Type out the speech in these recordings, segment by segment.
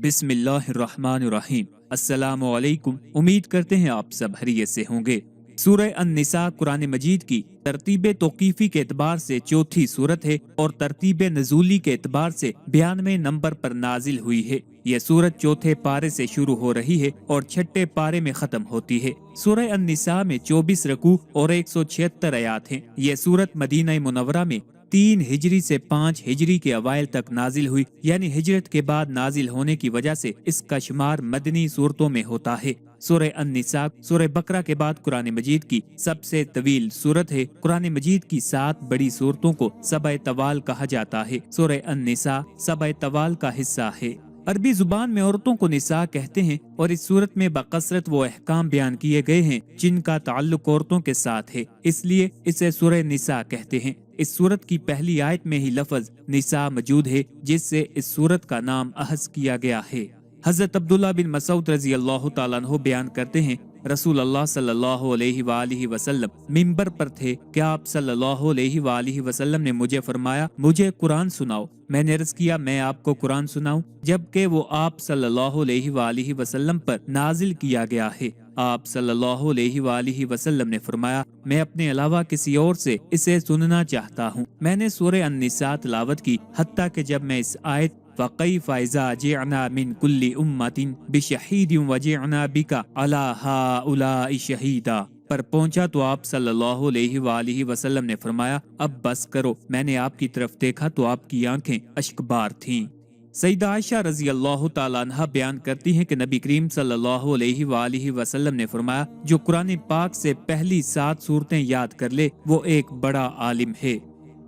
बिस्मिल्लाहिर्रहमानिर्रहीम। अस्सलामु अलैकुम। उम्मीद करते हैं आप सब खैरियत से होंगे। सूरह अन-निसा कुरान मजीद की तरतीब तौक़ीफ़ी के एतबार से चौथी सूरत है और तरतीब नज़ूली के एतबार से 92 नंबर पर नाजिल हुई है। यह सूरत चौथे पारे से शुरू हो रही है और छठे पारे में खत्म होती है। सूरह अन-निसा में 24 रकू और 176 आयात हैं। यह सूरत मदीना मुनव्वरा में 3 हिजरी से 5 हिजरी के अवाइल तक नाजिल हुई, यानी हिजरत के बाद नाजिल होने की वजह से इसका शुमार मदनी सूरतों में होता है। सूरह अन-निसा सूरह बकरा के बाद कुरान मजीद की सबसे तवील सूरत है। कुरान मजीद की 7 बड़ी सूरतों को सबा तवाल कहा जाता है। सूरह अन-निसा सबा तवाल का हिस्सा है। अरबी जुबान में औरतों को निसा कहते हैं और इस सूरत में बकसरत वो अहकाम बयान किए गए हैं जिनका ताल्लुक औरतों के साथ है, इसलिए इसे सूरह निसा कहते हैं। इस सूरत की पहली आयत में ही लफ्ज निसा मौजूद है, जिससे इस सूरत का नाम अहज किया गया है। हजरत अब्दुल्ला बिन मसूद रजी अल्लाह तआला अन्हु बयान करते हैं, रसूल अल्लाह सल्लल्लाहु अलैहि वसल्लम मिंबर पर थे कि आप सल्लल्लाहु अलैहि वसल्लम ने मुझे फरमाया, मुझे कुरान सुनाओ। मैंने अर्ज किया, मैं आपको कुरान सुनाऊं, जबकि वो आप सल्लल्लाहु अलैहि वसल्लम पर नाजिल किया गया है। आप सल्लल्लाहु अलैहि वसल्लम ने फरमाया, मैं अपने अलावा किसी और से इसे सुनना चाहता हूँ। मैंने सूरह अन-निसा तिलावत की, हत्ता कि जब मैं इस आयत फ़कैफ़ इज़ा जिअना मिन कुल्ली उम्मतिन बिशहीदिन वजिअना बिका अला हाउलाइ शहीदा पर पहुंचा तो आप सल्लल्लाहु अलैहि वसल्लम ने फरमाया, अब बस करो। मैंने आपकी तरफ देखा तो आपकी आंखें अश्कबार थीं। सईदा आयशा रजी अल्लाह तआला अन्हा बयान करती हैं कि नबी करीम सल्लल्लाहु अलैहि वसल्लम ने फरमाया, जो कुरान पाक से पहली 7 सूरतें याद कर ले वो एक बड़ा आलिम है।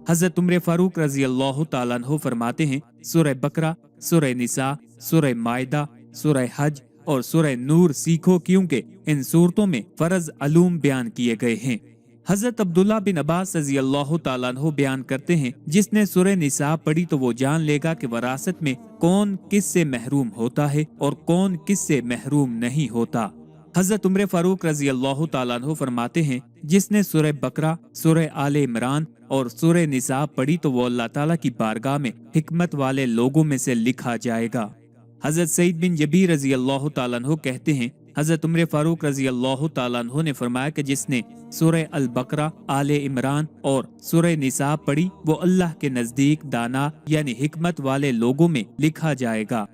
हजरत उमर फारूक रजी अल्लाह तआला अन्हु फरमाते हैं, सूरह बकरा, सूरह निसा, सूरह माइदा, सूरह हज और सूरह नूर सीखो, क्योंकि इन सूरतों में फर्ज अलूम बयान किए गए हैं। हजरत अब्दुल्ला बिन अब्बास रज़ी अल्लाह तआला अन्हु बयान करते हैं, जिसने सूरह निसा पढ़ी तो वो जान लेगा कि वरासत में कौन किस से महरूम होता है और कौन किस से महरूम नहीं होता। हजरत उमर फारूक रज़ी अल्लाह तआला अन्हु फरमाते हैं, जिसने सूरह बकरा, सूरह आले इमरान और सूरह निसा पढ़ी तो वो अल्लाह ताला की बारगाह में हिकमत वाले लोगों में से लिखा जाएगा। हजरत सईद बिन जबीर रज़ी अल्लाह तआला अन्हु कहते हैं, हजरत उमर फारूक रज़ी अल्लाह तआला अन्हु ने फरमाया कि जिसने सूरह अल बकरा, आले इमरान और सूरह निसा पढ़ी वो अल्लाह के नजदीक दाना यानी हिकमत वाले लोगों में लिखा जाएगा।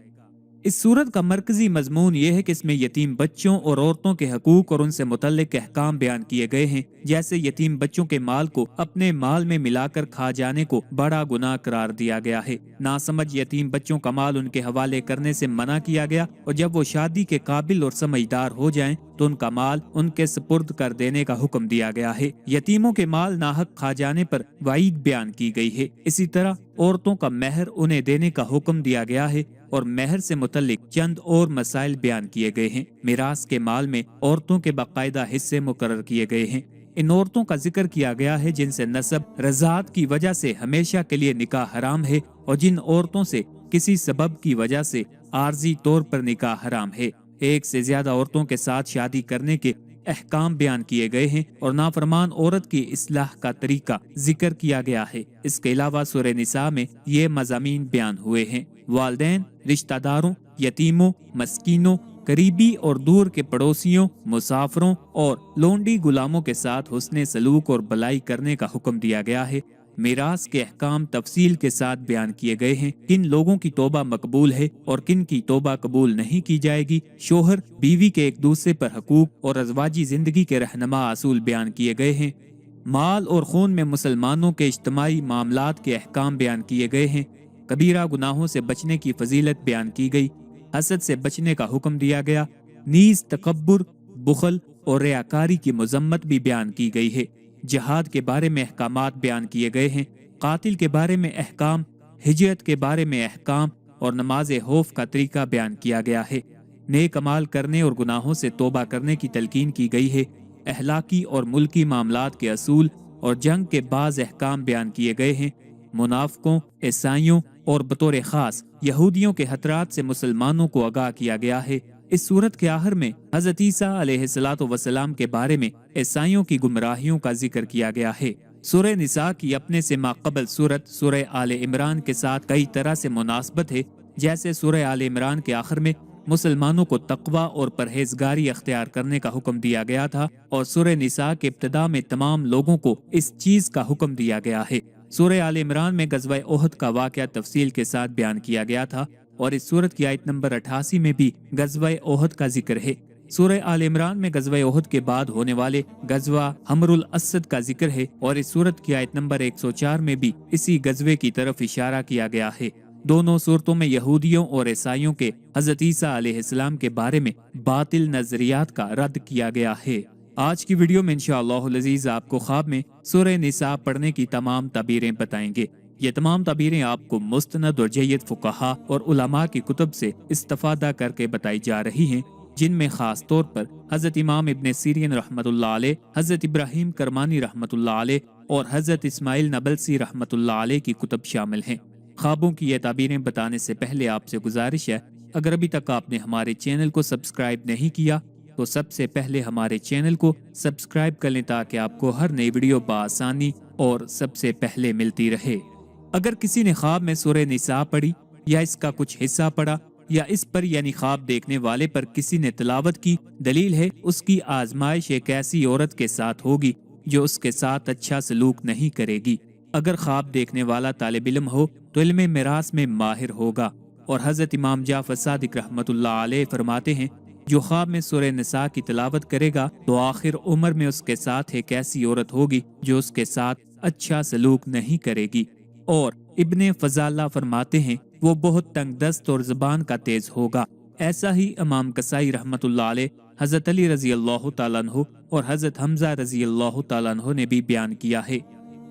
इस सूरत का मरकजी मजमून ये है कि इसमें यतीम बच्चों और औरतों के हकूक और उनसे मुतल्लिक अहकाम बयान किए गए हैं, जैसे यतीम बच्चों के माल को अपने माल में मिलाकर खा जाने को बड़ा गुनाह करार दिया गया है। नासमझ यतीम बच्चों का माल उनके हवाले करने से मना किया गया और जब वो शादी के काबिल और समझदार हो जाएं तो उनका माल उनके सुपुर्द कर देने का हुक्म दिया गया है। यतीमों के माल नाहक खा जाने पर वाईद बयान की गई है। इसी तरह औरतों का महर उन्हें देने का हुक्म दिया गया है और महर से मुतल्लिक चंद और मसाइल बयान किए गए हैं। मिरास के माल में औरतों के बाकायदा हिस्से मुकर्रर किए गए हैं। इन औरतों का जिक्र किया गया है जिनसे नसब रज़ात की वजह से हमेशा के लिए निकाह हराम है और जिन औरतों से किसी सबब की वजह से आर्जी तौर पर निकाह हराम है। एक से ज्यादा औरतों के साथ शादी करने के अहकाम बयान किए गए हैं और नाफरमान औरत की इस्लाह का तरीका जिक्र किया गया है। इसके अलावा सूरह निसा में ये मज़ामीन बयान हुए हैं, वालिदैन, रिश्तेदारों, यतीमों, मस्कीनों, करीबी और दूर के पड़ोसियों, मुसाफरों और लोंडी गुलामों के साथ हुस्ने सलूक और भलाई करने का हुक्म दिया गया है। मिरास के अहकाम तफसील के साथ बयान किए गए हैं, किन लोगों की तौबा मकबूल है और किन की तौबा कबूल नहीं की जाएगी। शोहर बीवी के एक दूसरे पर हकूक और अज़वाजी जिंदगी के रहनुमा असूल बयान किए गए हैं। माल और खून में मुसलमानों के इज्तिमाई मामलात के अहकाम बयान किए गए हैं। कबीरा गुनाहों से बचने की फजीलत बयान की गई। हसद से बचने का हुक्म दिया गया। नीज, तकब्बुर, बुखल और रियाकारी की मजम्मत भी बयान की गई है। जिहाद के बारे में अहकामात बयान किए गए हैं। कातिल के बारे में अहकाम, हिजरत के बारे में अहकाम और नमाज खौफ का तरीका बयान किया गया है। नेक अमाल करने और गुनाहों से तौबा करने की तलकीन की गई है। अहलाकी और मुल्की मामलात के असूल और जंग के बाज़ अहकाम बयान किए गए हैं। मुनाफिकों, ईसाइयों और बतौर खास यहूदियों के खतरात से मुसलमानों को आगाह किया गया है। इस सूरत के आखिर में हज़रत ईसा अलैहिस्सलातु वस्सलाम के बारे में ईसाइयों की गुमराहियों का जिक्र किया गया है। सूरह निसा की अपने से माक़बल सूरत सूरह आले इमरान के साथ कई तरह से मुनासबत है, جیسے سورہ آل عمران کے آخر میں مسلمانوں کو تقوی اور پرہیزگاری اختیار کرنے کا حکم دیا گیا تھا، اور سورہ نساء کے ابتدا میں تمام لوگوں کو اس چیز کا حکم دیا گیا ہے۔ سورہ آل عمران میں غزوہ احد کا واقعہ تفصیل کے ساتھ بیان کیا گیا تھا، اور اس سورت کی آیت نمبر 88 میں بھی غزوہ احد کا ذکر ہے۔ سورہ آل عمران میں غزوہ احد کے بعد ہونے والے غزوہ حمر الاسد کا ذکر ہے، اور اس سورت کی آیت نمبر 104 میں بھی اسی غزوے کی طرف اشارہ کیا گیا ہے۔ دونوں صورتوں میں یہودیوں اور عیسائیوں کے حضرت عیسیٰ علیہ السلام کے بارے میں باطل نظریات کا رد کیا گیا ہے۔ آج کی ویڈیو میں انشاءاللہ العزیز آپ کو خواب میں سورہ نساء پڑھنے کی تمام تعبیریں بتائیں گے۔ یہ تمام تعبیریں آپ کو مستند اور جید فقہا اور علماء کی کتب سے استفادہ کر کے بتائی جا رہی ہیں، جن میں خاص طور پر حضرت امام ابن سیرین رحمۃ اللہ علیہ، حضرت ابراہیم کرمانی رحمۃ اللہ علیہ اور حضرت اسماعیل نبلسی رحمۃ اللہ علیہ کی کتب شامل ہیں۔ خوابوں کی یہ تعبیریں بتانے سے پہلے آپ سے گزارش ہے، اگر ابھی تک آپ نے ہمارے چینل کو سبسکرائب نہیں کیا تو سب سے پہلے ہمارے چینل کو سبسکرائب کر لیں تاکہ آپ کو ہر نئی ویڈیو بآسانی اور سب سے پہلے ملتی رہے۔ اگر کسی نے خواب میں سورہ نساء پڑھی یا اس کا کچھ حصہ پڑھا یا اس پر یعنی خواب دیکھنے والے پر کسی نے تلاوت کی، دلیل ہے اس کی آزمائش ایک ایسی عورت کے ساتھ ہوگی جو اس کے ساتھ اچھا سلوک نہیں کرے گی۔ اگر خواب دیکھنے والا طالب علم ہو تو علم میراث میں ماہر ہوگا، اور حضرت امام جعفر صادق رحمۃ اللہ علیہ فرماتے ہیں جو خواب میں سورہ نساء کی تلاوت کرے گا تو آخر عمر میں اس کے ساتھ ایک ایسی عورت ہوگی جو اس کے ساتھ اچھا سلوک نہیں کرے گی۔ اور ابن فضالہ فرماتے ہیں وہ بہت تنگ دست اور زبان کا تیز ہوگا۔ ایسا ہی امام قصائی رحمۃ اللہ علیہ، حضرت علی رضی اللہ تعالیٰ عنہ اور حضرت حمزہ رضی اللہ تعالیٰ عنہ نے بھی بیان کیا ہے۔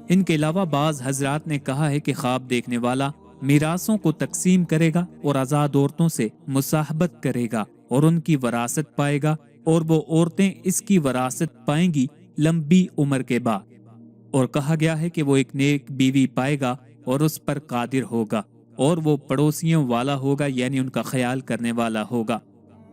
ان کے علاوہ بعض حضرات نے کہا ہے کہ خواب دیکھنے والا میراثوں کو تقسیم کرے گا اور آزاد عورتوں سے مصاحبت کرے گا اور ان کی وراثت پائے گا، اور وہ عورتیں اس کی وراثت پائیں گی لمبی عمر کے بعد۔ اور کہا گیا ہے کہ وہ ایک نیک بیوی پائے گا اور اس پر قادر ہوگا، اور وہ پڑوسیوں والا ہوگا یعنی ان کا خیال کرنے والا ہوگا۔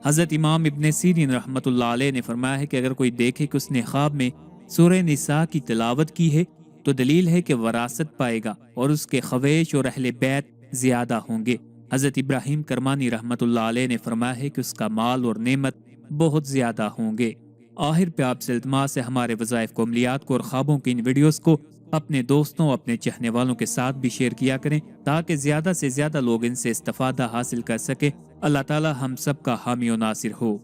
حضرت امام ابن سیرین رحمۃ اللہ علیہ نے فرمایا ہے کہ اگر کوئی دیکھے کہ اس نے خواب میں سورہ نساء کی تلاوت کی ہے تو دلیل ہے کہ وراثت پائے گا اور اس کے خویش اور اہل بیت زیادہ ہوں گے۔ حضرت ابراہیم کرمانی رحمۃ اللہ علیہ نے فرمایا ہے کہ اس کا مال اور نعمت بہت زیادہ ہوں گے۔ آخر پہ آپ سے التماس ہے ہمارے وظائف کو، عملیات کو اور خوابوں کی ان ویڈیوز کو اپنے دوستوں، اپنے چاہنے والوں کے ساتھ بھی شیئر کیا کریں تاکہ زیادہ سے زیادہ لوگ ان سے استفادہ حاصل کر سکیں۔ اللہ تعالی ہم سب کا حامی و ناصر ہو۔